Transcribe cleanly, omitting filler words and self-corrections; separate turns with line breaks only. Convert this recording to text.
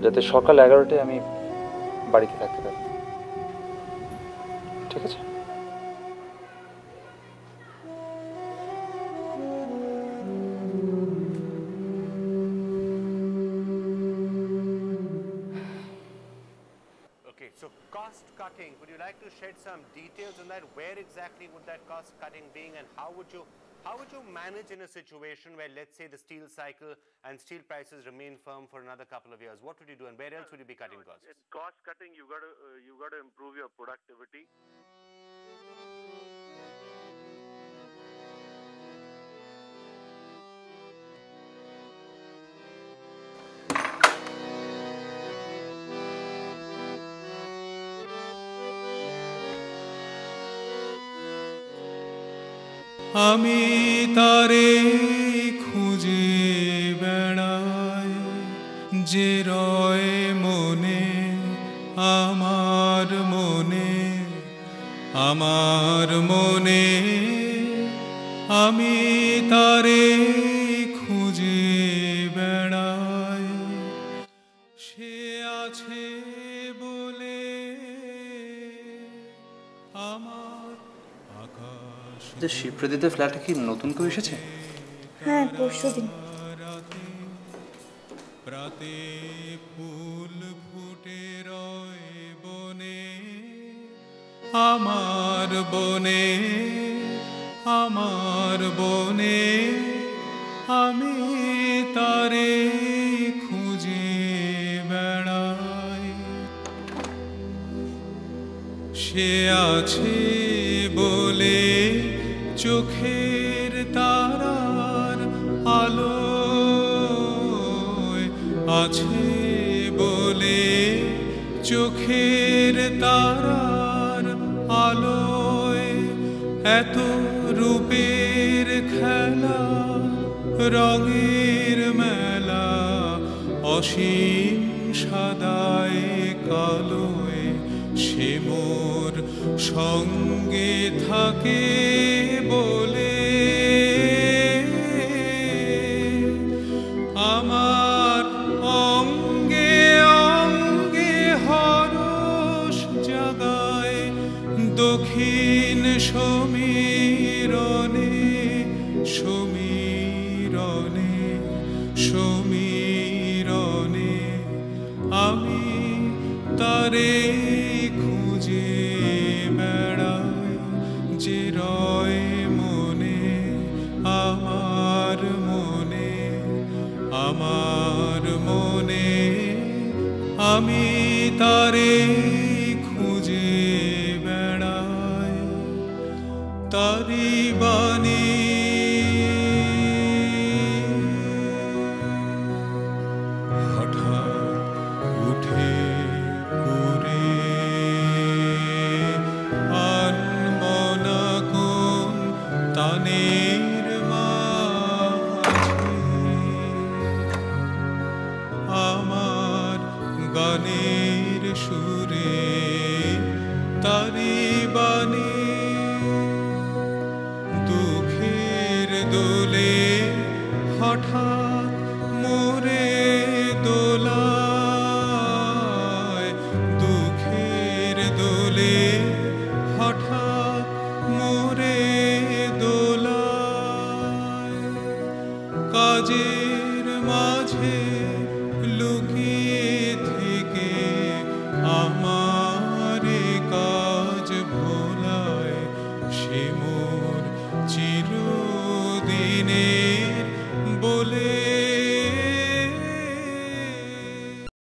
যাতে সকাল 11টায় আমি বাড়িতে থাকতে পারি। ঠিক আছে?
Okay, so cost cutting, would you like to shed some details on that? Where exactly would that cost cutting be, and how would you manage in a situation where, let's say, the steel cycle and steel prices remain firm for another couple of years? What would you do, and where else would you be cutting costs?
In cost cutting, you got to improve your productivity.
আমি তারে খুঁজে বেড়াই, যে রয় মনে আমার মনে, আমার মনে। আমি তারে খুঁজে বেড়াই, সে আছে বলে আমার আকাশ।
যে শিবপ্রদীপের ফ্ল্যাটে কি নতুন কেউ এসেছে?
হ্যাঁ, পরশুদিন।
প্রাতে ফুল ফুটে রয় বনে, আমার বনে, আমার বনে। আমি তারে খুঁজে বেড়াই, সে আছে বলে চোখের তারার আলো আছে বলে, চোখের তারার আলোয় এত রূপের খেলা, রঙের মেলা, অসীম সাদায় কালোয়। সে মোর সঙ্গে থাকে বলে আমার অঙ্গে অঙ্গে হরষ জাগায়, দক্ষিণ সমীরণে সমীরণে সমীরণে। আমি তারে খুঁজে বেড়াই, যে রয় মনে আমার মনে, আমার মনে। আমি তারে খুঁজে বেড়াই, তারি বাণী। হঠাৎ উঠে পুরে আনমনা কোন তানের মাঝে, আমার গানের সুরে তারি বাণী। দুঃখের দোলে হঠাৎ মোরে দোলায়, দুঃখের দোলে হঠাৎ মোরে দোলায়। কাজের মাঝে লুকিয়ে থেকে আমার কাজ ভোলায়, সে মোর চিরদিনে